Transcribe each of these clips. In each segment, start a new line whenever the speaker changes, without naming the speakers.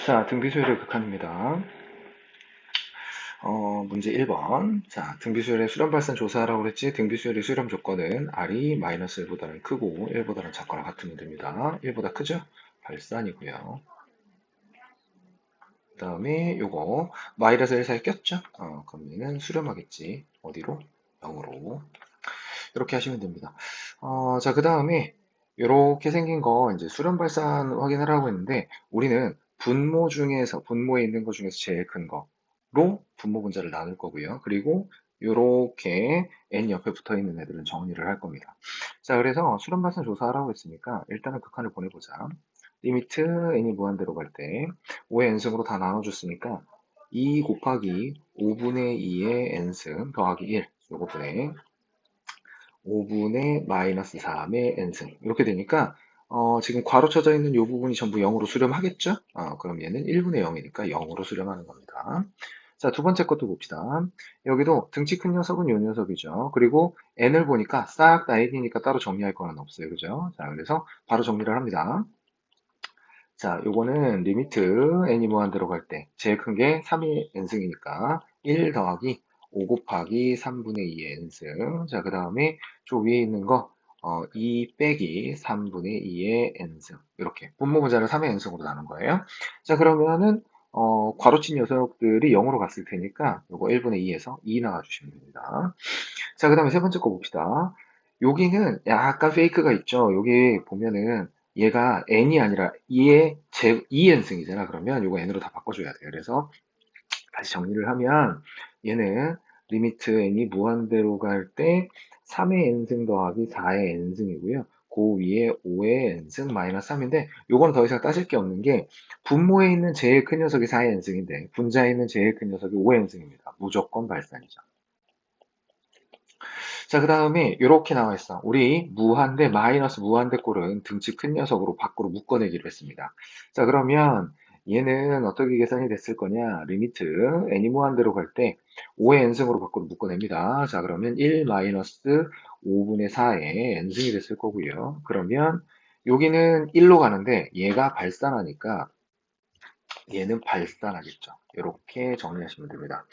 자, 등비수열의 극한입니다. 문제 1번. 자, 등비수열의 수렴 발산 조사하라고 그랬지? 등비수열의 수렴 조건은 R이 마이너스 1보다는 크고 1보다는 작거나 같으면 됩니다. 1보다 크죠? 발산이고요. 그 다음에 요거 마이너스 1 사이 꼈죠? 그럼 얘는 수렴하겠지. 어디로? 0으로. 이렇게 하시면 됩니다. 자, 그 다음에 이렇게 생긴 거 이제 수렴 발산 확인하라고 했는데 우리는 분모에 있는 것 중에서 제일 큰 거로 분모 분자를 나눌 거고요. 그리고 이렇게 n 옆에 붙어 있는 애들은 정리를 할 겁니다. 자, 그래서 수렴 발산 조사하라고 했으니까 일단은 극한을 보내보자. 리미트 n이 무한대로 갈 때 5의 n승으로 다 나눠줬으니까 2 곱하기 5분의 2의 n승 더하기 1 요거분의 5분의 마이너스 3의 n승 이렇게 되니까 지금 괄호쳐져 있는 이 부분이 전부 0으로 수렴하겠죠? 그럼 얘는 1분의 0이니까 0으로 수렴하는 겁니다. 자, 두 번째 것도 봅시다. 여기도 등치 큰 녀석은 요 녀석이죠. 그리고 n을 보니까 싹 다 n이니까 따로 정리할 거는 없어요. 그죠? 자, 그래서 바로 정리를 합니다. 자, 요거는 리미트 n이 무한대로 갈 때 제일 큰 게 3의 n승이니까 1 더하기 5 곱하기 3분의 2의 n승. 자, 그 다음에 저 위에 있는 거 2 빼기 3분의 2의 n승. 이렇게 분모 분자를 3의 n승으로 나눈 거예요. 자, 그러면은 괄호친 녀석들이 0으로 갔을 테니까 요거 1분의 2에서 2 나와주시면 됩니다. 자, 그 다음에 세 번째 거 봅시다. 여기는 약간 페이크가 있죠. 여기 보면은 얘가 n이 아니라 2n승이잖아. 그러면 이거 n으로 다 바꿔줘야 돼요. 그래서 다시 정리를 하면 얘는 리미트 n이 무한대로 갈 때 3의 n승 더하기 4의 n승이고요. 그 위에 5의 n승 마이너스 3인데 요거는 더 이상 따질 게 없는 게 분모에 있는 제일 큰 녀석이 4의 n승인데 분자에 있는 제일 큰 녀석이 5의 n승입니다. 무조건 발산이죠. 자, 그 다음에 이렇게 나와 있어. 우리 무한대, 마이너스 무한대 꼴은 등치 큰 녀석으로 밖으로 묶어내기로 했습니다. 자, 그러면 얘는 어떻게 계산이 됐을 거냐? 리미트 n이 무한대로 갈 때 5의 n승으로 밖으로 묶어냅니다. 자, 그러면 1 마이너스 5분의 4의 n승이 됐을 거고요. 그러면 여기는 1로 가는데 얘가 발산하니까 얘는 발산하겠죠. 이렇게 정리하시면 됩니다.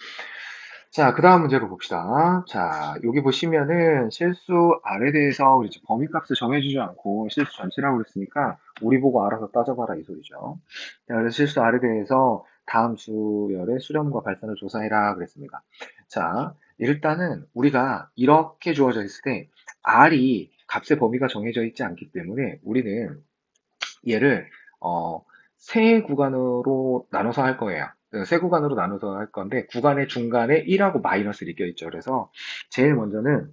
자, 그 다음 문제로 봅시다. 자, 여기 보시면은 실수 R에 대해서 우리 지금 범위값을 정해주지 않고 실수 전치라고 그랬으니까 우리 보고 알아서 따져봐라 이 소리죠. 자, 그래서 실수 R에 대해서 다음 수열의 수렴과 발산을 조사해라 그랬습니다. 자, 일단은 우리가 이렇게 주어져 있을 때 R이 값의 범위가 정해져 있지 않기 때문에 우리는 얘를 세 구간으로 나눠서 할 거예요. 세 구간으로 나눠서 할 건데 구간의 중간에 1하고 마이너스를 껴 있죠. 그래서 제일 먼저는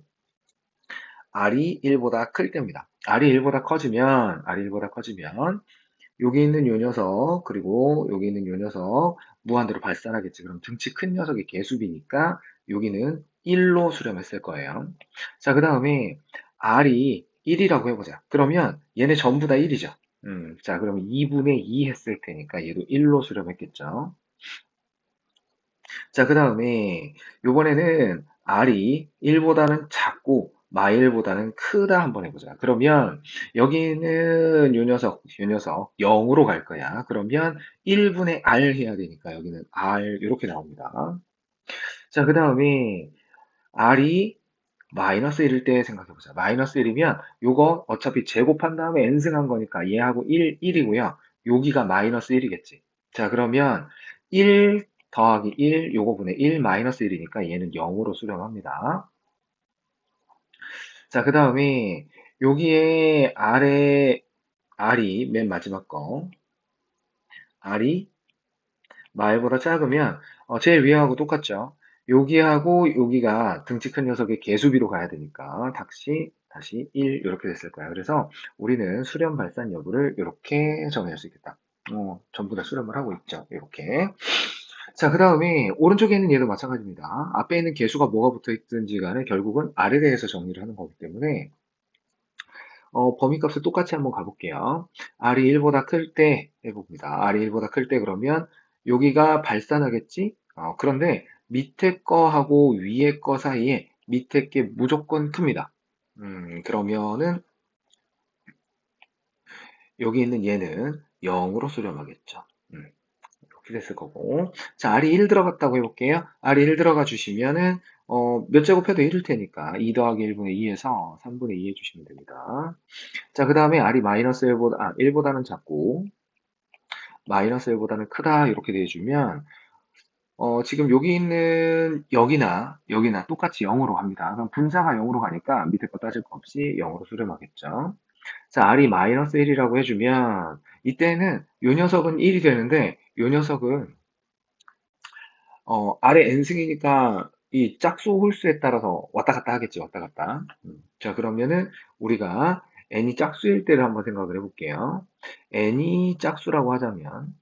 R이 1보다 클 때입니다. R이 1보다 커지면 여기 있는 요 녀석 그리고 여기 있는 요 녀석 무한대로 발산하겠지. 그럼 등치 큰 녀석이 개수비니까 여기는 1로 수렴했을 거예요. 자, 그 다음에 R이 1이라고 해보자. 그러면 얘네 전부 다 1이죠. 자, 그러면 2분의 2 했을 테니까 얘도 1로 수렴했겠죠. 자, 그 다음에 요번에는 R이 1보다는 작고 마일보다는 크다 한번 해보자. 그러면 여기는 요 녀석 0으로 갈 거야. 그러면 1분의 R 해야 되니까 여기는 R 이렇게 나옵니다. 자, 그 다음에 R이 마이너스 1일 때 생각해보자. 마이너스 1이면 요거 어차피 제곱한 다음에 n승한 거니까 얘하고 1이고요. 여기가 마이너스 1이겠지. 자, 그러면 1 더하기 1, 요거분의 1 마이너스 1이니까 얘는 0으로 수렴합니다. 자, 그 다음에 여기에 아래 R이 맨 마지막 거 R이 말보다 작으면 제일 위하고 똑같죠. 여기하고 여기가 등치 큰 녀석의 개수비로 가야 되니까 다시 1 이렇게 됐을 거야. 그래서 우리는 수렴 발산 여부를 이렇게 정의할 수 있겠다. 전부 다 수렴을 하고 있죠. 이렇게. 자, 그 다음에 오른쪽에 있는 얘도 마찬가지입니다. 앞에 있는 개수가 뭐가 붙어 있든지 간에 결국은 R에 대해서 정리를 하는 거기 때문에 범위값을 똑같이 한번 가볼게요. R이 1보다 클 때 해봅니다. R이 1보다 클 때 그러면 여기가 발산하겠지? 그런데 밑에 거하고 위에 거 사이에 밑에 게 무조건 큽니다. 그러면은 여기 있는 얘는 0으로 수렴하겠죠. 음. 이렇게 됐을 거고. 자, R이 1 들어갔다고 해볼게요. R이 1 들어가 주시면은, 몇 제곱해도 1일 테니까 2 더하기 1분의 2에서 3분의 2 해주시면 됩니다. 자, 그 다음에 R이 마이너스 1보다는 작고, 마이너스 1보다는 크다, 이렇게 돼주면, 지금 여기 있는 여기나 똑같이 0으로 갑니다. 그럼 분자가 0으로 가니까 밑에 거 따질 거 없이 0으로 수렴하겠죠. 자, R이 마이너스 1이라고 해주면, 이때는 요 녀석은 1이 되는데, 요 녀석은 아래 n승이니까 이 짝수 홀수에 따라서 왔다 갔다 하겠지, 왔다 갔다. 자, 그러면은 우리가 n이 짝수일 때를 한번 생각을 해볼게요. n이 짝수라고 하자면,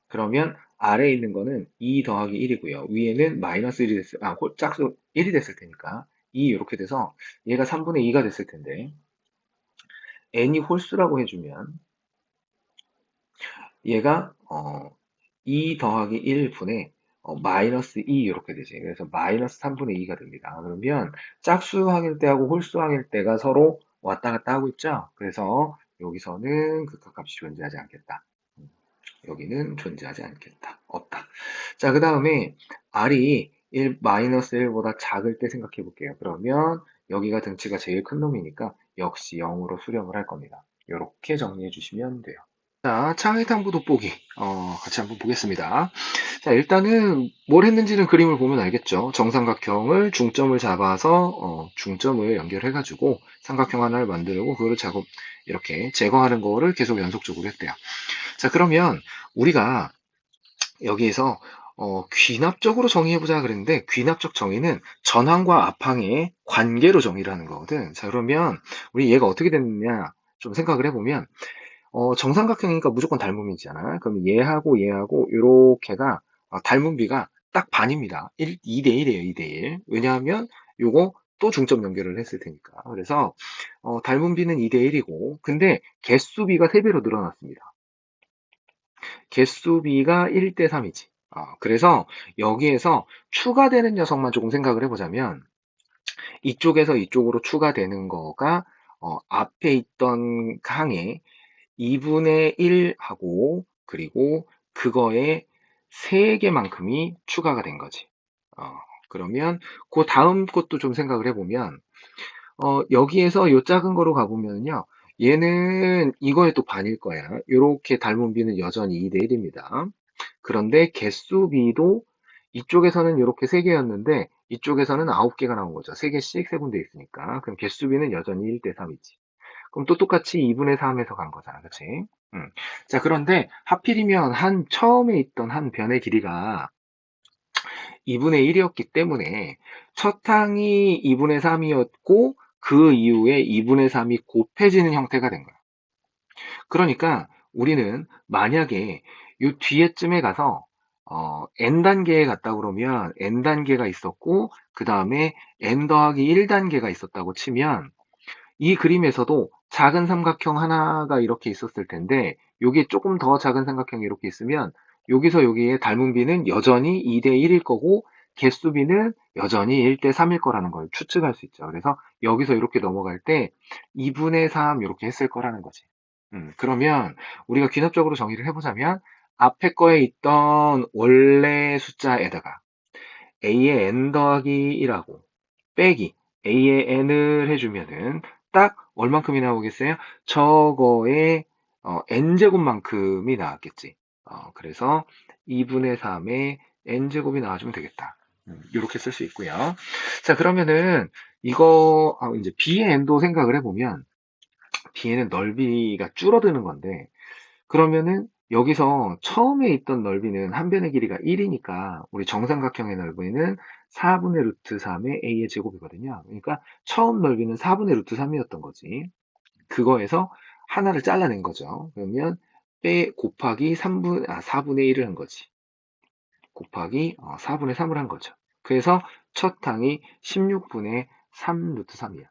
그러면 아래에 있는 거는 2 더하기 1이고요. 위에는 마이너스 1이 짝수 1이 됐을 테니까 2 이렇게 돼서 얘가 3분의 2가 됐을 텐데, n이 홀수라고 해주면 얘가 2 더하기 1분의 마이너스 2 이렇게 되지. 그래서 마이너스 3분의 2가 됩니다. 그러면 짝수 항일 때하고 홀수 항일 때가 서로 왔다 갔다 하고 있죠. 그래서 여기서는 극한값이 존재하지 않겠다. 여기는 존재하지 않겠다. 없다. 자, 그 다음에 R이 1, 마이너스 1보다 작을 때 생각해 볼게요. 그러면 여기가 등치가 제일 큰 놈이니까 역시 0으로 수렴을 할 겁니다. 이렇게 정리해 주시면 돼요. 자, 창의탐구 돋보기 같이 한번 보겠습니다. 자, 일단은 뭘 했는지는 그림을 보면 알겠죠. 정삼각형을 중점을 잡아서 중점을 연결해가지고 삼각형 하나를 만들고 그거를 이렇게 제거하는 거를 계속 연속적으로 했대요. 자, 그러면 우리가 여기에서 귀납적으로 정의해보자 그랬는데 귀납적 정의는 전항과 앞항의 관계로 정의를 하는 거거든. 자, 그러면 우리 얘가 어떻게 됐느냐 좀 생각을 해보면 정삼각형이니까 무조건 닮음이잖아. 그럼 얘하고 요렇게가 닮음비가 딱 반입니다. 2대 1이에요, 2대 1. 왜냐하면 요거 또 중점 연결을 했을 테니까. 그래서 닮음비는 2대 1이고 근데 개수비가 3배로 늘어났습니다. 개수비가 1대 3이지. 그래서 여기에서 추가되는 녀석만 조금 생각을 해보자면 이쪽에서 이쪽으로 추가되는 거가 앞에 있던 항에 2분의 1하고 그리고 그거의 3개만큼이 추가가 된 거지. 그러면 그 다음 것도 좀 생각을 해보면 여기에서 요 작은 거로 가보면요. 얘는 이거의 또 반일 거야. 이렇게 닮은 비는 여전히 2대 1입니다. 그런데 개수비도 이쪽에서는 이렇게 3개였는데 이쪽에서는 9개가 나온 거죠. 3개씩 세분돼 있으니까. 그럼 개수비는 여전히 1대 3이지. 그럼 또 똑같이 2분의 3에서 간 거잖아. 그치? 자, 그런데 하필이면 처음에 있던 한 변의 길이가 2분의 1이었기 때문에 첫 항이 2분의 3이었고 그 이후에 2분의 3이 곱해지는 형태가 된 거야. 그러니까 우리는 만약에 이 뒤에쯤에 가서 n단계에 갔다 그러면 n단계가 있었고 그 다음에 n 더하기 1단계가 있었다고 치면 이 그림에서도 작은 삼각형 하나가 이렇게 있었을 텐데 여기 조금 더 작은 삼각형이 이렇게 있으면 여기서 여기에 닮은 비는 여전히 2대 1일 거고 개수비는 여전히 1대 3일 거라는 걸 추측할 수 있죠. 그래서 여기서 이렇게 넘어갈 때 2분의 3 이렇게 했을 거라는 거지. 그러면 우리가 귀납적으로 정의를 해보자면 앞에 거에 있던 원래 숫자에다가 a의 n 더하기 1하고 빼기 a의 n을 해주면은 딱 얼만큼이 나오겠어요? 저거의 n제곱만큼이 나왔겠지. 그래서 2분의 3의 n제곱이 나와주면 되겠다. 이렇게 쓸 수 있고요. 자, 그러면은 이거 이제 b의 n도 생각을 해보면 b는 넓이가 줄어드는 건데 그러면은 여기서 처음에 있던 넓이는 한 변의 길이가 1이니까 우리 정삼각형의 넓이는 4분의 루트 3의 a의 제곱이거든요. 그러니까 처음 넓이는 4분의 루트 3이었던 거지. 그거에서 하나를 잘라낸 거죠. 그러면 곱하기 4분의 1을 한 거지. 곱하기 4분의 3을 한 거죠. 그래서 첫 항이 16분의 3 루트 3이야.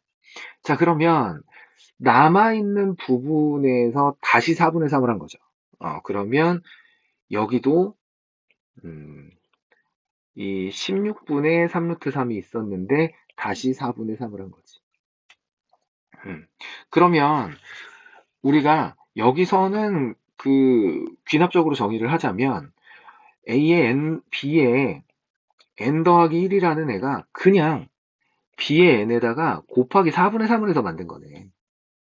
자, 그러면 남아있는 부분에서 다시 4분의 3을 한 거죠. 그러면 여기도 이 16분의 3 루트 3이 있었는데 다시 4분의 3을 한 거지. 그러면 우리가 여기서는 그 귀납적으로 정의를 하자면 A의 n, B의 n 더하기 1이라는 애가 그냥 B의 n에다가 곱하기 4분의 3을 해서 만든 거네.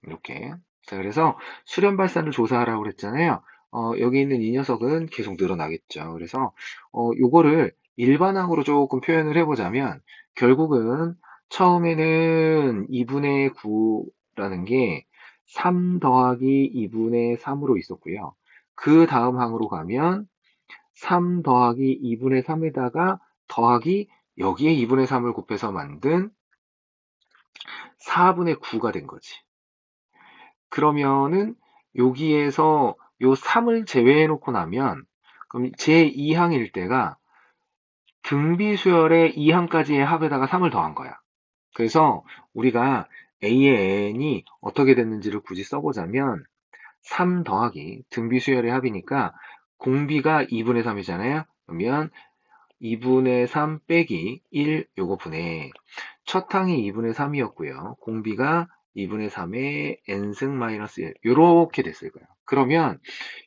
이렇게. 자, 그래서 수렴 발산을 조사하라고 그랬잖아요. 여기 있는 이 녀석은 계속 늘어나겠죠. 그래서, 요거를 일반항으로 조금 표현을 해보자면, 결국은 처음에는 2분의 9라는 게 3 더하기 2분의 3으로 있었고요. 그 다음 항으로 가면 3 더하기 2분의 3에다가 더하기 여기에 2분의 3을 곱해서 만든 4분의 9가 된 거지. 그러면은 여기에서 요 3을 제외해 놓고 나면 그럼 제2항일 때가 등비수열의 2항까지의 합에다가 3을 더한 거야. 그래서 우리가 A의 n이 어떻게 됐는지를 굳이 써보자면 3 더하기 등비수열의 합이니까 공비가 2분의 3이잖아요. 그러면 2분의 3 빼기 1 요거 분의 첫 항이 2분의 3이었고요. 공비가 2분의 3의 n승 마이너스 1 요렇게 됐을 거예요. 그러면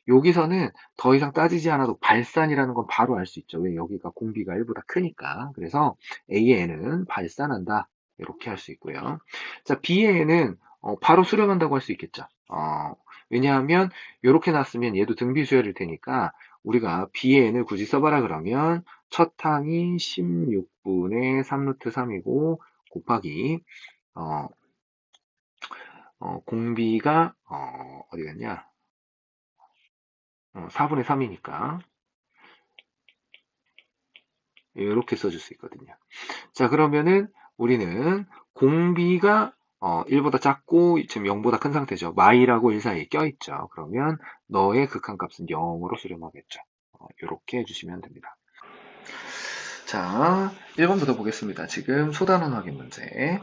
여기서는 더 이상 따지지 않아도 발산이라는 건 바로 알 수 있죠. 왜 여기가 공비가 1보다 크니까. 그래서 A의 n은 발산한다. 이렇게 할 수 있고요. 자, B의 n은 바로 수렴한다고 할 수 있겠죠. 왜냐하면 이렇게 놨으면 얘도 등비수열일 테니까 우리가 B의 n을 굳이 써봐라 그러면 첫 항이 16분의 3루트 3이고 곱하기 어, 공비가 어디 갔냐? 4분의 3이니까 이렇게 써줄 수 있거든요. 자, 그러면은 우리는 공비가 1보다 작고 지금 0보다 큰 상태죠. 마이라고 1 사이에 껴있죠. 그러면 너의 극한값은 0으로 수렴하겠죠. 이렇게 해주시면 됩니다. 자, 1번부터 보겠습니다. 지금 소단원 확인 문제.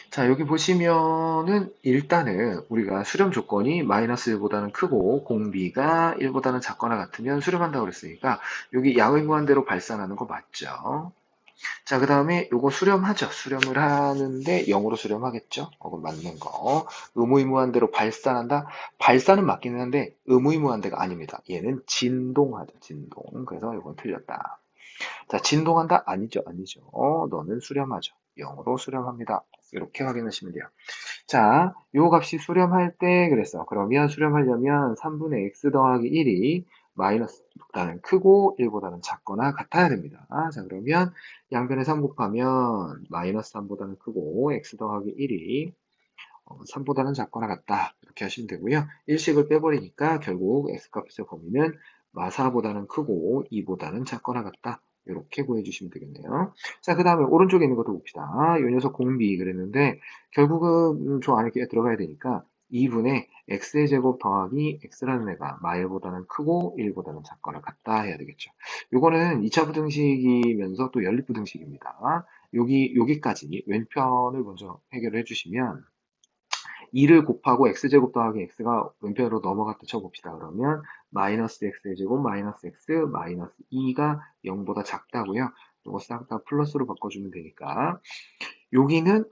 자, 여기 보시면은 일단은 우리가 수렴 조건이 마이너스 1보다는 크고 공비가 1보다는 작거나 같으면 수렴한다고 그랬으니까 여기 야의무한대로 발산하는 거 맞죠? 자, 그 다음에 요거 수렴하죠. 수렴을 하는데 0으로 수렴하겠죠? 그건 맞는 거. 의무의무한대로 발산한다? 발산은 맞기는 한데 의무의무한대가 아닙니다. 얘는 진동하죠. 진동. 그래서 이건 틀렸다. 자, 진동한다? 아니죠. 아니죠. 너는 수렴하죠. 0으로 수렴합니다. 이렇게 확인하시면 돼요. 자, 요 값이 수렴할 때 그랬어. 그러면 수렴하려면 3분의 x 더하기 1이 마이너스보다는 크고 1보다는 작거나 같아야 됩니다. 자, 그러면 양변에 3 곱하면 마이너스 3보다는 크고 x 더하기 1이 3보다는 작거나 같다. 이렇게 하시면 되고요. 일식을 빼버리니까 결국 x값의 범위는 마4보다는 크고 2보다는 작거나 같다. 이렇게 구해주시면 되겠네요. 자, 그 다음에 오른쪽에 있는 것도 봅시다. 이 녀석 공비 그랬는데 결국은 저 안에 들어가야 되니까 2분의 x의 제곱 더하기 x라는 애가 마일보다는 크고 1보다는 작거나 같다 해야 되겠죠. 요거는 2차 부등식이면서 또 연립 부등식입니다. 여기까지 왼편을 먼저 해결해 주시면 2를 곱하고 x제곱 더하기 x가 왼편으로 넘어갔다 쳐봅시다. 그러면 마이너스 x의 제곱 마이너스 x 마이너스 2가 0보다 작다고요. 이거 싹 다 플러스로 바꿔주면 되니까 여기는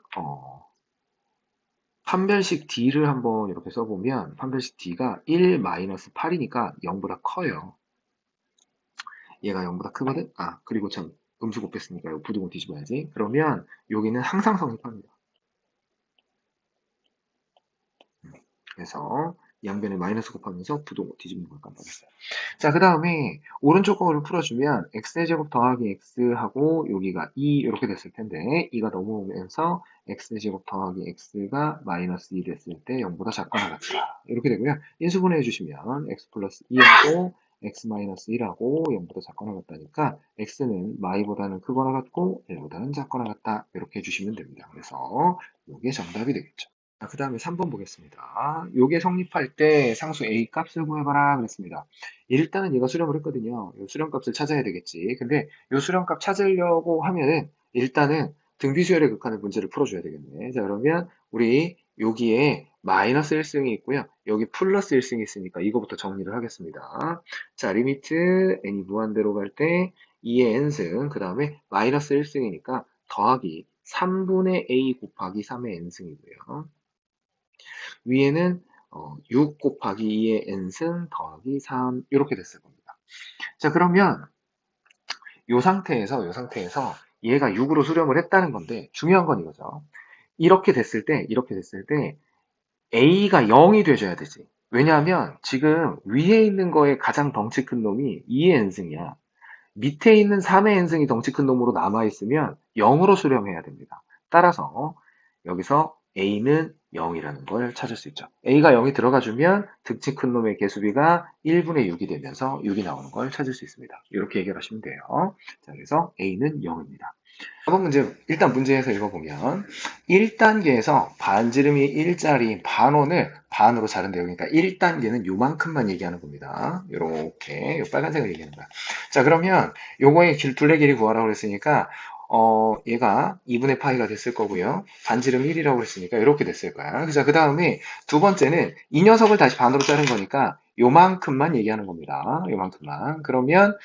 판별식 d를 한번 이렇게 써보면 판별식 d가 1 마이너스 8이니까 0보다 커요. 얘가 0보다 크거든? 그리고 참 음수 곱했으니까 이거 부등호 뒤집어야지. 그러면 여기는 항상 성립합니다. 그래서 양변에 마이너스 곱하면서 부동 뒤집는 걸 깜빡했어요. 자, 그 다음에 오른쪽 거를 풀어주면 x의 제곱 더하기 x하고 여기가 2 이렇게 됐을 텐데 2가 넘어오면서 x의 제곱 더하기 x가 마이너스 2 됐을 때 0보다 작거나 같다. 이렇게 되고요. 인수분해 해주시면 x 플러스 2하고 x 마이너스 1하고 0보다 작거나 같다니까 x는 마이보다는 크거나 같고 1보다는 작거나 같다. 이렇게 해주시면 됩니다. 그래서 이게 정답이 되겠죠. 자, 그 다음에 3번 보겠습니다. 요게 성립할 때 상수 A 값을 구해봐라 그랬습니다. 일단은 얘가 수렴을 했거든요. 요 수렴값을 찾아야 되겠지. 근데 요 수렴값 찾으려고 하면은 일단은 등비수열의 극한의 문제를 풀어줘야 되겠네. 자, 그러면 우리 여기에 마이너스 1승이 있고요. 여기 플러스 1승이 있으니까 이거부터 정리를 하겠습니다. 자, 리미트 n이 무한대로 갈 때 2의 n승, 그 다음에 마이너스 1승이니까 더하기 3분의 a 곱하기 3의 n승이고요. 위에는 6 곱하기 2의 n승 더하기 3 이렇게 됐을 겁니다. 자, 그러면 요 상태에서 얘가 6으로 수렴을 했다는 건데 중요한 건 이거죠. 이렇게 됐을 때 A가 0이 돼줘야 되지. 왜냐하면 지금 위에 있는 거에 가장 덩치 큰 놈이 2의 n승이야. 밑에 있는 3의 n승이 덩치 큰 놈으로 남아있으면 0으로 수렴해야 됩니다. 따라서 여기서 A는 0이라는 걸 찾을 수 있죠. A가 0이 들어가주면 덩치 큰 놈의 개수비가 1분의 6이 되면서 6이 나오는 걸 찾을 수 있습니다. 이렇게 해결하시면 돼요. 자, 그래서 A는 0입니다. 4번 문제, 일단 문제에서 읽어보면 1단계에서 반지름이 1짜리인 반원을 반으로 자른대요. 그러니까 1단계는 요만큼만 얘기하는 겁니다. 요렇게 요 빨간색을 얘기하는 거야. 자, 그러면 요거의 둘레 길이 구하라고 그랬으니까 얘가 2분의 파이가 됐을 거고요. 반지름 1이라고 그랬으니까 이렇게 됐을 거야. 그래서 그 다음에 두 번째는 이 녀석을 다시 반으로 자른 거니까 요만큼만 얘기하는 겁니다. 요만큼만. 그러면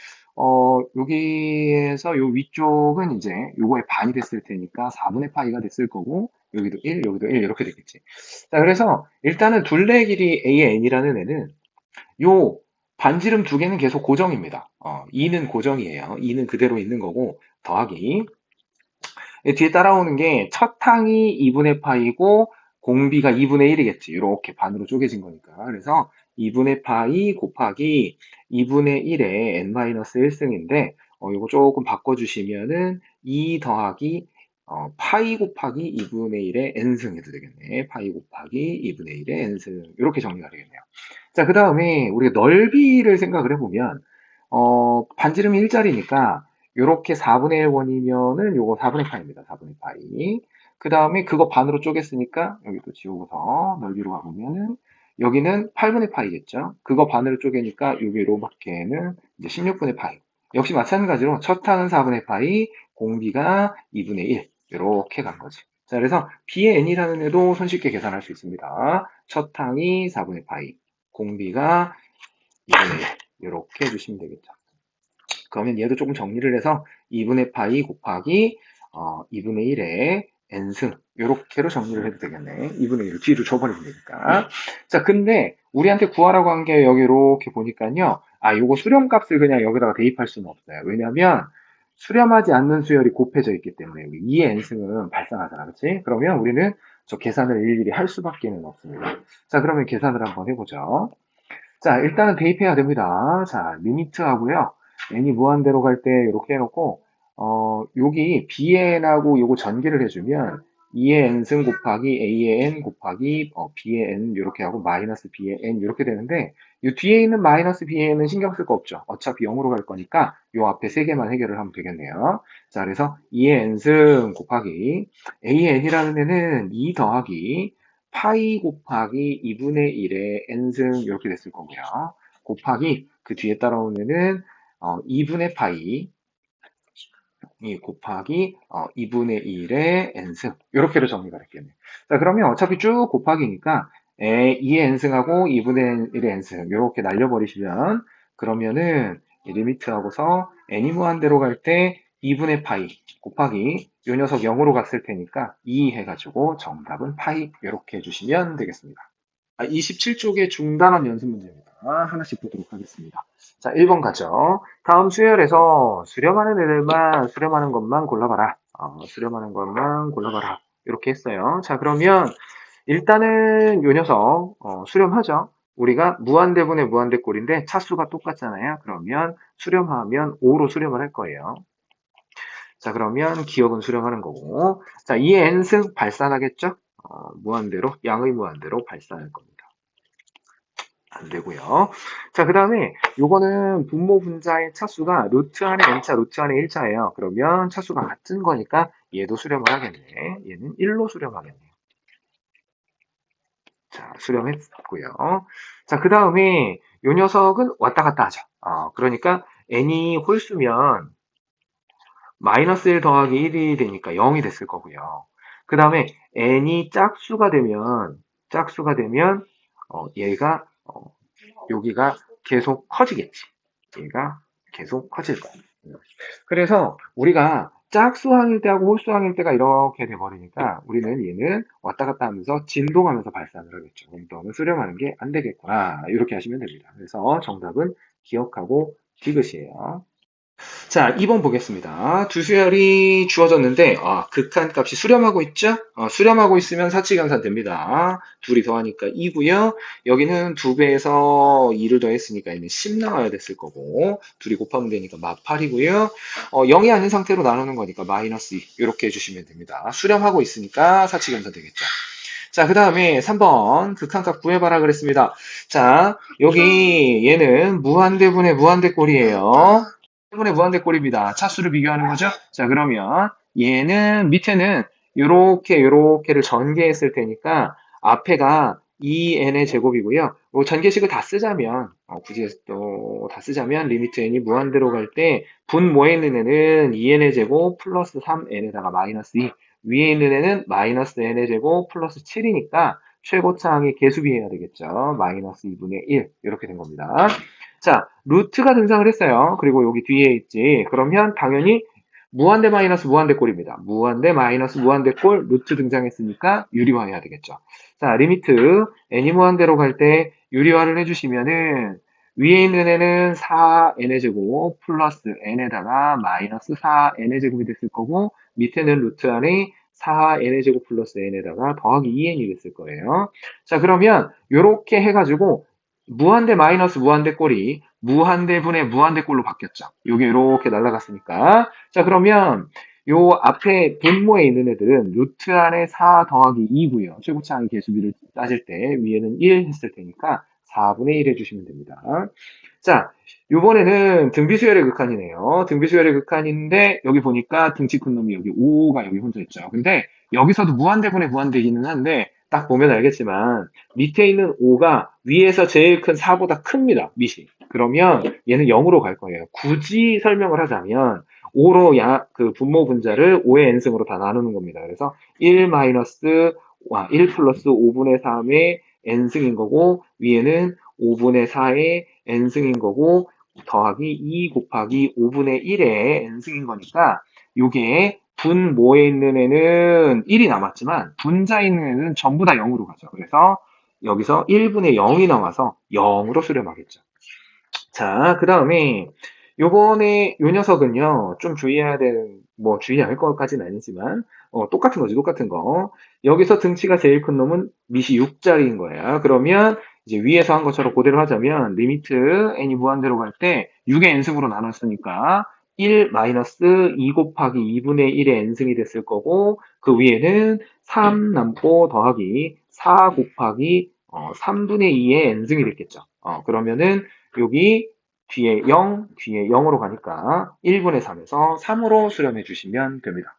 여기에서 요 위쪽은 이제 요거의 반이 됐을 테니까 4분의 파이가 됐을 거고, 여기도 1, 여기도 1, 이렇게 되겠지. 자, 그래서 일단은 둘레 길이 A의 n이라는 애는 요 반지름 두 개는 계속 고정입니다. 2는 고정이에요. 2는 그대로 있는 거고, 더하기. 뒤에 따라오는 게 첫 항이 2분의 파이고, 공비가 2분의 1이겠지. 이렇게 반으로 쪼개진 거니까. 그래서 2분의 파이 곱하기 2분의 1의 n-1승인데, 이거 조금 바꿔주시면은 2 더하기 파이 곱하기 2분의 1의 n승 해도 되겠네. 파이 곱하기 2분의 1의 n승. 이렇게 정리가 되겠네요. 자, 그 다음에 우리가 넓이를 생각을 해보면, 반지름이 1짜리니까, 요렇게 4분의 1 원이면은 요거 4분의 파입니다. 4분의 파이. 그 다음에 그거 반으로 쪼갰으니까, 여기도 지우고서 넓이로 가보면은, 여기는 8분의 파이겠죠? 그거 반으로 쪼개니까 여기로 밖에는 이제 16분의 파이. 역시 마찬가지로 첫 항은 4분의 파이, 공비가 2분의 1. 이렇게 간 거지. 자, 그래서 B의 n이라는 애도 손쉽게 계산할 수 있습니다. 첫 항이 4분의 파이, 공비가 2분의 1. 이렇게 해주시면 되겠죠. 그러면 얘도 조금 정리를 해서 2분의 파이 곱하기 2분의 1의 n승 요렇게로 정리를 해도 되겠네. 2분의 1을 뒤로 줘버리면 되니까. 자, 근데 우리한테 구하라고 한 게 여기 이렇게 보니까요. 요거 수렴값을 그냥 여기다가 대입할 수는 없어요. 왜냐면 수렴하지 않는 수열이 곱해져 있기 때문에 2의 n승은 발생하잖아. 그치? 그러면 우리는 저 계산을 일일이 할 수밖에 없습니다. 자, 그러면 계산을 한번 해보죠. 자, 일단은 대입해야 됩니다. 자, 리미트 하고요. n이 무한대로 갈 때 이렇게 해놓고, 여기 b의 n하고 요거 전개를 해주면 2의 n승 곱하기 a의 n 곱하기 b의 n 이렇게 하고 마이너스 b의 n 이렇게 되는데 이 뒤에 있는 마이너스 b의 n은 신경 쓸 거 없죠. 어차피 0으로 갈 거니까 요 앞에 세 개만 해결을 하면 되겠네요. 자, 그래서 2의 n승 곱하기 a의 n이라는 애는 2 더하기 파이 곱하기 2분의 1의 n승 이렇게 됐을 거고요. 곱하기 그 뒤에 따라오면은 2분의 파이 곱하기 2분의 1의 n승 이렇게로 정리가 됐겠네요. 자, 그러면 어차피 쭉 곱하기니까 2의 n승하고 2분의 1의 n승 이렇게 날려버리시면 그러면은 리미트 하고서 n이 무한대로 갈 때 2분의 파이 곱하기 요 녀석 0으로 갔을 테니까 2 해가지고 정답은 파이 이렇게 해주시면 되겠습니다. 27쪽의 중단원 연습 문제입니다. 하나씩 보도록 하겠습니다. 자, 1번 가죠. 다음 수열에서 수렴하는 애들만 수렴하는 것만 골라봐라. 수렴하는 것만 골라봐라. 이렇게 했어요. 자, 그러면 일단은 요 녀석 수렴하죠. 우리가 무한대분의 무한대꼴인데 차수가 똑같잖아요. 그러면 수렴하면 5로 수렴을 할 거예요. 자, 그러면 기억은 수렴하는 거고. 자, 2의 n승 발산하겠죠? 무한대로, 양의 무한대로 발산할 겁니다. 안 되고요. 자, 그 다음에 요거는 분모 분자의 차수가 루트 안에 n차, 루트 안에 1차예요. 그러면 차수가 같은 거니까 얘도 수렴을 하겠네. 얘는 1로 수렴하겠네요. 자, 수렴했고요. 자, 그 다음에 요 녀석은 왔다 갔다 하죠. 그러니까 n이 홀수면 마이너스 1 더하기 1이 되니까 0이 됐을 거고요. 그 다음에 n이 짝수가 되면 얘가 여기가 계속 커지겠지. 얘가 계속 커질 거야. 그래서 우리가 짝수항일 때하고 홀수항일 때가 이렇게 돼버리니까 우리는 얘는 왔다 갔다 하면서 진동하면서 발산을 하겠죠. 그럼 수렴하는 게 안 되겠구나. 이렇게 하시면 됩니다. 그래서 정답은 기억하고 디귿이에요. 자, 2번 보겠습니다. 두 수열이 주어졌는데, 극한값이 수렴하고 있죠? 수렴하고 있으면 사칙연산 됩니다. 둘이 더하니까 2고요. 여기는 2배에서 2를 더했으니까 얘는 10 나와야 됐을 거고, 둘이 곱하면 되니까 마8이고요. 0이 아닌 상태로 나누는 거니까 마이너스 2. 이렇게 해주시면 됩니다. 수렴하고 있으니까 사칙연산 되겠죠. 자, 그 다음에 3번 극한값 구해봐라 그랬습니다. 자, 여기 얘는 무한대분의 무한대꼴이에요. 때문에 무한대꼴입니다. 차수를 비교하는 거죠. 자, 그러면 얘는 밑에는 요렇게를 전개했을 테니까 앞에가 2n의 제곱이고요. 요 전개식을 다 쓰자면 굳이 또 다 쓰자면 리미트 n이 무한대로 갈 때 분모에 있는 n은 2n의 제곱 플러스 3n에다가 마이너스 2, 위에 있는 n은 마이너스 n의 제곱 플러스 7이니까 최고차항의 개수비해야 되겠죠. 마이너스 2분의 1 이렇게 된 겁니다. 자, 루트가 등장을 했어요. 그리고 여기 뒤에 있지. 그러면 당연히 무한대 마이너스 무한대 꼴입니다. 무한대 마이너스 무한대 꼴 루트 등장했으니까 유리화해야 되겠죠. 자, 리미트 n이 무한대로 갈 때 유리화를 해주시면은 위에 있는 n은 4n의 제곱 플러스 n에다가 마이너스 4n의 제곱이 됐을 거고 밑에는 루트 안에 4n의 제곱 플러스 n에다가 더하기 2n이 됐을 거예요. 자, 그러면 이렇게 해가지고 무한대 마이너스 무한대 꼴이 무한대분의 무한대꼴로 바뀌었죠. 요게 이렇게 날아갔으니까. 자, 그러면 요 앞에 분모에 있는 애들은 루트 안에 4 더하기 2고요. 최고차항 개수비를 따질 때 위에는 1 했을 테니까 4분의 1 해주시면 됩니다. 자, 요번에는 등비수열의 극한이네요. 등비수열의 극한인데 여기 보니까 등치 큰 놈이 여기 5가 여기 혼자 있죠. 근데 여기서도 무한대분의 무한대기는 한데 딱 보면 알겠지만 밑에 있는 5가 위에서 제일 큰 4보다 큽니다. 밑이. 그러면 얘는 0으로 갈 거예요. 굳이 설명을 하자면 5로 그 분모 분자를 5의 n승으로 다 나누는 겁니다. 그래서 1 마이너스 1 플러스 5분의 3의 n승인 거고 위에는 5분의 4의 n승인 거고 더하기 2 곱하기 5분의 1의 n승인 거니까 요게 분모에 있는 애는 1이 남았지만 분자에 있는 애는 전부 다 0으로 가죠. 그래서 여기서 1분의 0이 나와서 0으로 수렴하겠죠. 자, 그 다음에 요번에 요 녀석은요, 좀 주의해야 되는, 뭐 주의할 것까지는 아니지만, 똑같은 거지, 똑같은 거. 여기서 등치가 제일 큰 놈은 밑이 6짜리인 거야. 그러면 이제 위에서 한 것처럼 그대로 하자면, 리미트 n이 무한대로 갈 때 6의 n승으로 나눴으니까, 1 마이너스 2 곱하기 2분의 1의 n승이 됐을 거고, 그 위에는 3 남고 더하기 4 곱하기 3분의 2의 n승이 됐겠죠. 그러면은 여기 뒤에 0, 뒤에 0으로 가니까 1분의 3에서 3으로 수렴해 주시면 됩니다.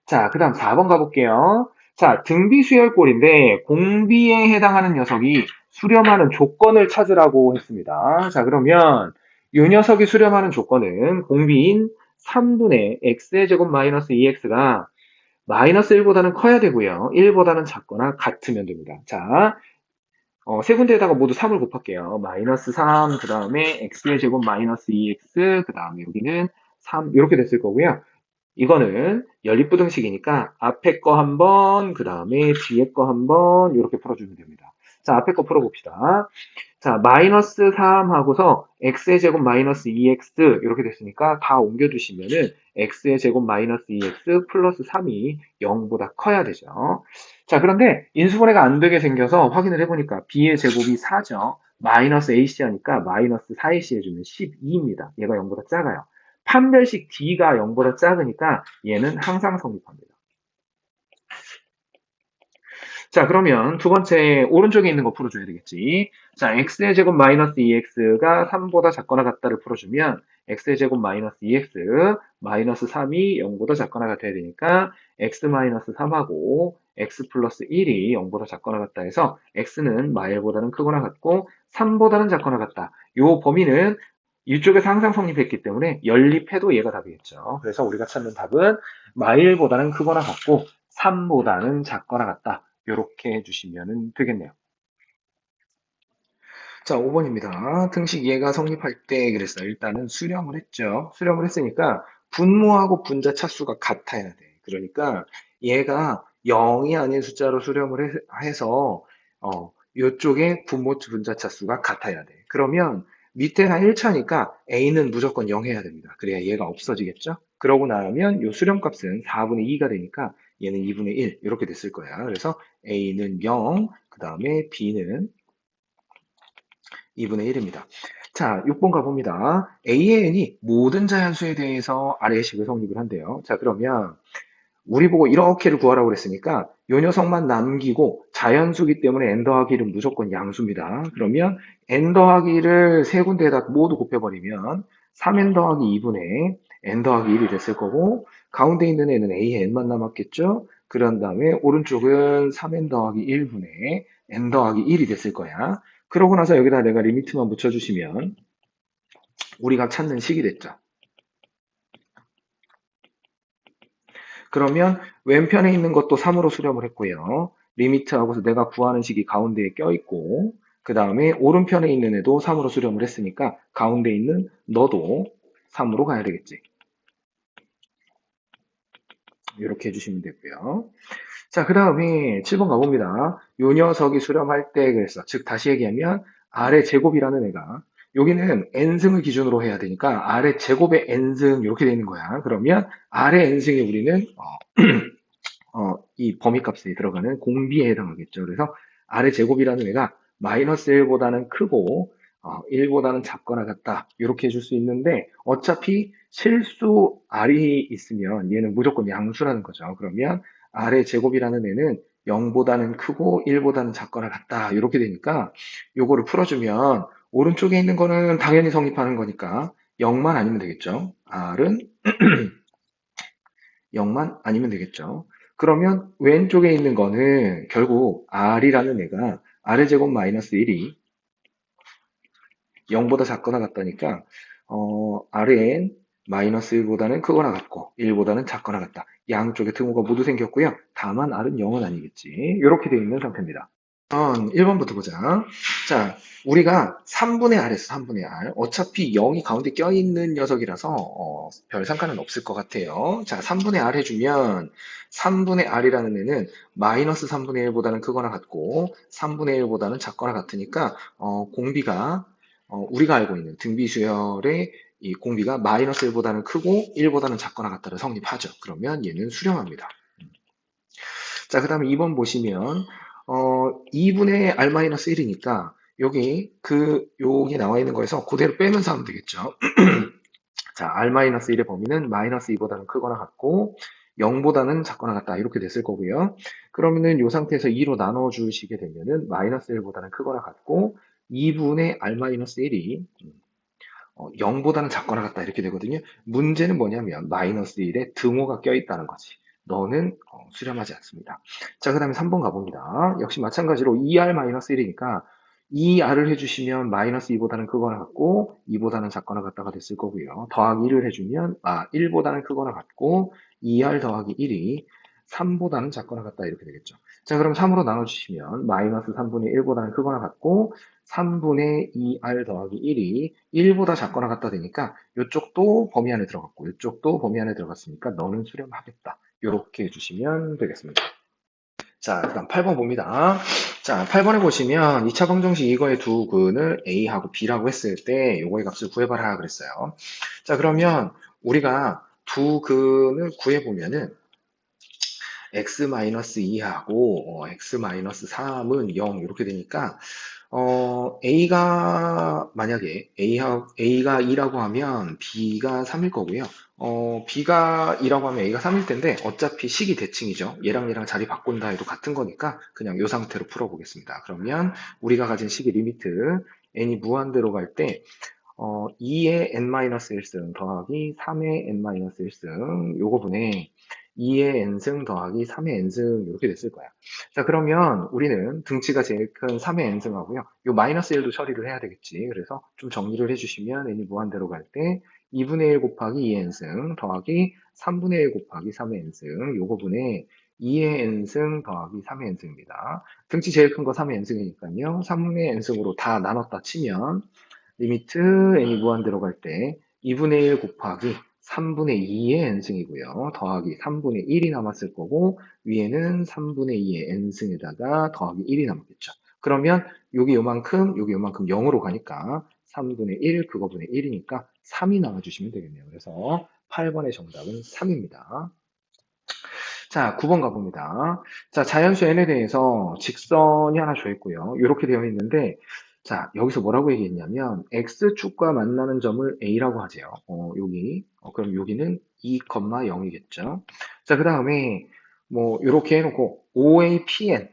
자, 그 다음 4번 가볼게요. 자, 등비수열꼴인데 공비에 해당하는 녀석이 수렴하는 조건을 찾으라고 했습니다. 자, 그러면 이 녀석이 수렴하는 조건은 공비인 3분의 x의 제곱 마이너스 2x가 마이너스 1보다는 커야 되고요. 1보다는 작거나 같으면 됩니다. 자, 세 군데에다가 모두 3을 곱할게요. 마이너스 3, 그 다음에 x의 제곱 마이너스 2x, 그 다음에 여기는 3, 이렇게 됐을 거고요. 이거는 연립부등식이니까 앞에 거 한 번, 그 다음에 뒤에 거 한 번, 이렇게 풀어주면 됩니다. 자, 앞에 거 풀어봅시다. 자, 마이너스 3 하고서 x의 제곱 마이너스 2x 이렇게 됐으니까 다 옮겨두시면은 x의 제곱 마이너스 2x 플러스 3이 0보다 커야 되죠. 자, 그런데 인수분해가 안 되게 생겨서 확인을 해보니까 b의 제곱이 4죠. 마이너스 ac 하니까 마이너스 4ac 해주면 12입니다. 얘가 0보다 작아요. 판별식 d가 0보다 작으니까 얘는 항상 성립합니다. 자, 그러면 두 번째 오른쪽에 있는 거 풀어줘야 되겠지. 자, x의 제곱 마이너스 2x가 3보다 작거나 같다를 풀어주면 x의 제곱 마이너스 2x 마이너스 3이 0보다 작거나 같아야 되니까 x 마이너스 3하고 x 플러스 1이 0보다 작거나 같다 해서 x는 마일보다는 크거나 같고 3보다는 작거나 같다. 요 범위는 이쪽에서 항상 성립했기 때문에 연립해도 얘가 답이겠죠. 그래서 우리가 찾는 답은 마일보다는 크거나 같고 3보다는 작거나 같다. 이렇게 해주시면 되겠네요. 자, 5번입니다. 등식 이해가 성립할 때 그랬어요. 일단은 수렴을 했죠. 수렴을 했으니까 분모하고 분자 차수가 같아야 돼. 그러니까 얘가 0이 아닌 숫자로 수렴을 해서 이쪽에 분모 분자 차수가 같아야 돼. 그러면 밑에 한 1차니까 a는 무조건 0 해야 됩니다. 그래야 얘가 없어지겠죠? 그러고 나면 요 수렴값은 4분의 2가 되니까 얘는 2분의 1 이렇게 됐을 거야. 그래서 a는 0, 그 다음에 b는 2분의 1입니다. 자, 6번 가봅니다. a의 n이 모든 자연수에 대해서 아래의 식을 성립을 한대요. 자, 그러면 우리 보고 이렇게를 구하라고 그랬으니까 요 녀석만 남기고 자연수기 때문에 n 더하기 1은 무조건 양수입니다. 그러면 n 더하기 1을 세 군데에다 모두 곱해버리면 3n 더하기 2분의 n 더하기 1이 됐을 거고 가운데 있는 애는 a의 n만 남았겠죠? 그런 다음에 오른쪽은 3n 더하기 1분의 n 더하기 1이 됐을 거야. 그러고 나서 여기다 내가 리미트만 붙여주시면 우리가 찾는 식이 됐죠. 그러면 왼편에 있는 것도 3으로 수렴을 했고요. 리미트하고서 내가 구하는 식이 가운데에 껴있고 그 다음에 오른편에 있는 애도 3으로 수렴을 했으니까 가운데 있는 너도 3으로 가야 되겠지. 이렇게 해주시면 되고요. 자, 그 다음에 7번 가봅니다. 요 녀석이 수렴할 때 그랬어. 즉 다시 얘기하면 아래 제곱이라는 애가 여기는 n승을 기준으로 해야 되니까 아래 제곱의 n승 이렇게 되는 거야. 그러면 아래 n승에 우리는 이 범위값에 들어가는 공비에 해당하겠죠. 그래서 아래 제곱이라는 애가 마이너스 1보다는 크고 1보다는 작거나 같다. 이렇게 해줄 수 있는데 어차피 실수 r이 있으면 얘는 무조건 양수라는 거죠. 그러면 아래 제곱이라는 애는 0보다는 크고 1보다는 작거나 같다. 이렇게 되니까 요거를 풀어주면 오른쪽에 있는 거는 당연히 성립하는 거니까 0만 아니면 되겠죠. r은 0만 아니면 되겠죠. 그러면 왼쪽에 있는 거는 결국 r이라는 애가 r의 제곱 마이너스 1이 0보다 작거나 같다니까 rn 마이너스 1보다는 크거나 같고 1보다는 작거나 같다. 양쪽에 등호가 모두 생겼고요. 다만 r은 0은 아니겠지. 이렇게 되어 있는 상태입니다. 1번부터 보자. 자, 우리가 3분의 R에서 3분의 R. 어차피 0이 가운데 껴있는 녀석이라서 별 상관은 없을 것 같아요. 자, 3분의 R 해주면 3분의 R이라는 애는 마이너스 3분의 1보다는 크거나 같고 3분의 1보다는 작거나 같으니까 공비가 우리가 알고 있는 등비수열의 이 공비가 마이너스 1보다는 크고 1보다는 작거나 같다를 성립하죠. 그러면 얘는 수렴합니다. 자, 그 다음에 2번 보시면 2분의 R-1이니까 여기 여기 나와 있는 거에서 그대로 빼면서 하면 되겠죠. 자, R-1의 범위는 마이너스 2보다는 크거나 같고 0보다는 작거나 같다 이렇게 됐을 거고요. 그러면은 이 상태에서 2로 나눠 주시게 되면은 마이너스 1보다는 크거나 같고 2분의 R-1이 0보다는 작거나 같다 이렇게 되거든요. 문제는 뭐냐면 마이너스 1에 등호가 껴있다는 거지. 너는 수렴하지 않습니다. 자, 그 다음에 3번 가봅니다. 역시 마찬가지로 2R-1이니까 2R을 해주시면 마이너스 2보다는 크거나 같고 2보다는 작거나 같다가 됐을 거고요. 더하기 1을 해주면 1보다는 크거나 같고 2R 더하기 1이 3보다는 작거나 같다 이렇게 되겠죠. 자, 그럼 3으로 나눠주시면 마이너스 3분의 1보다는 크거나 같고 3분의 2R 더하기 1이 1보다 작거나 같다 되니까 이쪽도 범위 안에 들어갔고 이쪽도 범위 안에 들어갔으니까 너는 수렴하겠다. 이렇게 해주시면 되겠습니다. 자, 그다음 8번 봅니다. 자, 8번에 보시면 2차 방정식 이거의 두 근을 A하고 B라고 했을 때 요거의 값을 구해봐라 그랬어요. 자, 그러면 우리가 두 근을 구해보면은 x-2하고 x-3은 0 이렇게 되니까 A가 만약에 A가 2라고 하면 B가 3일 거고요. B가 2라고 하면 A가 3일 텐데 어차피 식이 대칭이죠. 얘랑 자리 바꾼다 해도 같은 거니까 그냥 이 상태로 풀어보겠습니다. 그러면 우리가 가진 식의 리미트 n이 무한대로 갈 때 2의 n-1승 더하기 3의 n-1승 요거 분의 2의 n승 더하기 3의 n승 이렇게 됐을 거야. 자, 그러면 우리는 등치가 제일 큰 3의 n승하고요. 요 마이너스 1도 처리를 해야 되겠지. 그래서 좀 정리를 해주시면 n이 무한대로 갈 때 2분의 1 곱하기 2의 n승 더하기 3분의 1 곱하기 3의 n승 요거 분의 2의 n승 더하기 3의 n승입니다. 등치 제일 큰 거 3의 n승이니까요. 3의 n승으로 다 나눴다 치면 리미트 n이 무한대로 갈 때 2분의 1 곱하기 3분의 2의 n승이고요. 더하기 3분의 1이 남았을 거고 위에는 3분의 2의 n승에다가 더하기 1이 남았겠죠. 그러면 여기 요만큼 0으로 가니까 3분의 1, 그거분의 1이니까 3이 나와주시면 되겠네요. 그래서 8번의 정답은 3입니다. 자, 9번 가봅니다. 자, 자연수 n에 대해서 직선이 하나 줘 있고요. 이렇게 되어 있는데, 자, 여기서 뭐라고 얘기했냐면, x축과 만나는 점을 a라고 하죠. 여기. 그럼 여기는 2,0이겠죠. 자, 그 다음에, 뭐, 이렇게 해놓고, OAPN,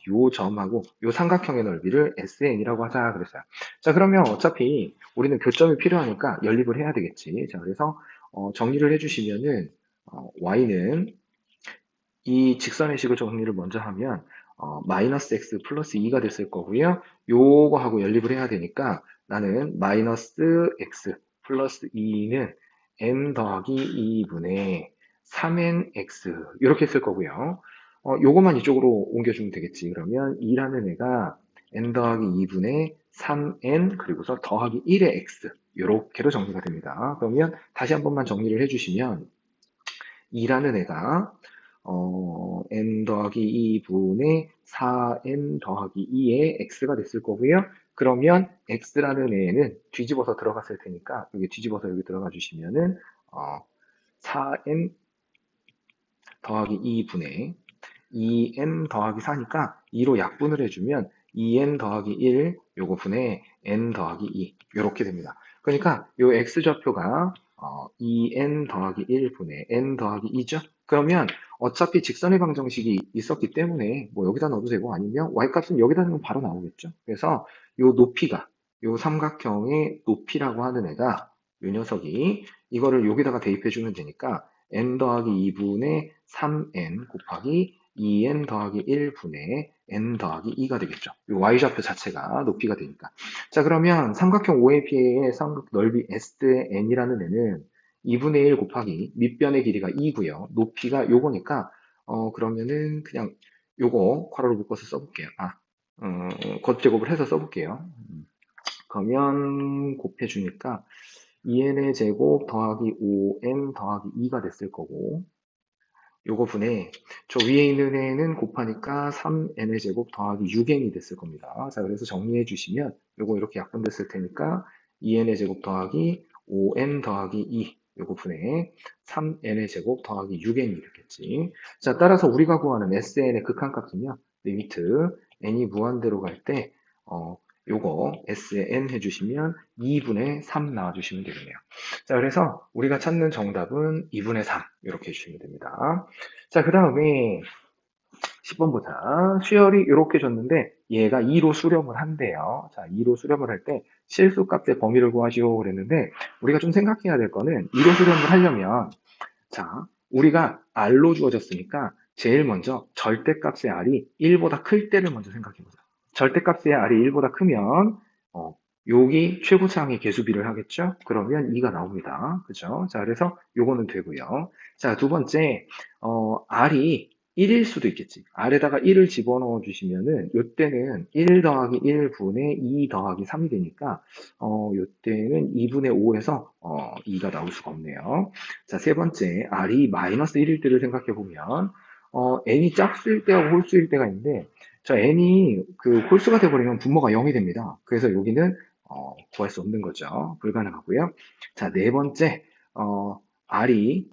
요 점하고, 요 삼각형의 넓이를 SN이라고 하자 그랬어요. 자, 그러면 어차피 우리는 교점이 필요하니까 연립을 해야 되겠지. 자, 그래서, 정리를 해주시면은, y는 이 직선의 식을 정리를 먼저 하면 마이너스 x 플러스 2가 됐을 거고요. 요거하고 연립을 해야 되니까 나는 마이너스 x 플러스 2는 n 더하기 2분의 3nx 이렇게 쓸 거고요. 요것만 이쪽으로 옮겨주면 되겠지. 그러면 2라는 애가 n 더하기 2분의 3n 그리고서 더하기 1의 x 이렇게로 정리가 됩니다. 그러면 다시 한 번만 정리를 해주시면 2라는 애가 n 더하기 2분의 4n 더하기 2의 x가 됐을 거고요. 그러면 x라는 애는 뒤집어서 들어갔을 테니까 여기 뒤집어서 여기 들어가 주시면은 4n 더하기 2분의 2n 더하기 4니까 2로 약분을 해주면 2n 더하기 1 요거 분의 n 더하기 2 요렇게 됩니다. 그러니까 요 x좌표가 2n 더하기 1분의 n 더하기 2죠. 그러면 어차피 직선의 방정식이 있었기 때문에 뭐 여기다 넣어도 되고 아니면 y값은 여기다 넣으면 바로 나오겠죠. 그래서 요 높이가 요 삼각형의 높이라고 하는 애가 요 녀석이 이거를 여기다가 대입해 주면 되니까 n 더하기 2분의 3n 곱하기 2n 더하기 1분의 n 더하기 2가 되겠죠. 이 y좌표 자체가 높이가 되니까. 자, 그러면 삼각형 OAP의 삼각 넓이 S의 n이라는 애는 2분의 1 곱하기 밑변의 길이가 2고요. 높이가 요거니까 그러면은 그냥 요거 괄호로 묶어서 써볼게요. 겉제곱을 해서 써볼게요. 그러면 곱해주니까 2n의 제곱 더하기 5n 더하기 2가 됐을 거고 요거 분에 저 위에 있는 애는 곱하니까 3n의 제곱 더하기 6n이 됐을 겁니다. 자, 그래서 정리해 주시면 요거 이렇게 약분됐을 테니까 2n의 제곱 더하기 5n 더하기 2 요거 분에 3n의 제곱 더하기 6n이 되겠지. 자, 따라서 우리가 구하는 sn의 극한값은요. 리미트 n이 무한대로 갈 때 요거 SN 해주시면 2분의 3 나와주시면 되겠네요. 자, 그래서 우리가 찾는 정답은 2분의 3 이렇게 해주시면 됩니다. 자, 그 다음에 10번 보자. 수열이 이렇게 줬는데 얘가 2로 수렴을 한대요. 자, 2로 수렴을 할 때 실수값의 범위를 구하시오 그랬는데 우리가 좀 생각해야 될 거는 2로 수렴을 하려면 자, 우리가 R로 주어졌으니까 제일 먼저 절대값의 R이 1보다 클 때를 먼저 생각해 보자. 절대값의 R이 1보다 크면 여기 최고차항의 개수비를 하겠죠? 그러면 2가 나옵니다. 그죠? 자, 그래서 요거는 되고요. 자, 두 번째, R이 1일 수도 있겠지. R에다가 1을 집어넣어 주시면은, 요때는 1 더하기 1분의 2 더하기 3이 되니까, 요때는 2분의 5에서, 2가 나올 수가 없네요. 자, 세 번째, R이 마이너스 1일 때를 생각해 보면, n이 짝수일 때하고 홀수일 때가 있는데, 저 n이 그 홀수가 돼버리면 분모가 0이 됩니다. 그래서 여기는 구할 수 없는 거죠. 불가능하고요. 자, 네 번째, R이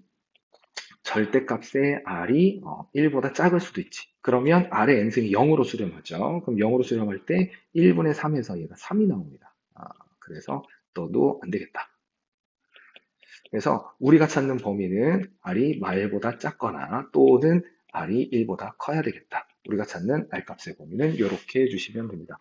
절대값의 R이 1보다 작을 수도 있지. 그러면 R의 n승이 0으로 수렴하죠. 그럼 0으로 수렴할 때 1분의 3에서 얘가 3이 나옵니다. 그래서 너도 안 되겠다. 그래서 우리가 찾는 범위는 R이 말보다 작거나 또는 R이 1보다 커야 되겠다. 우리가 찾는 R값의 범위는 이렇게 해주시면 됩니다.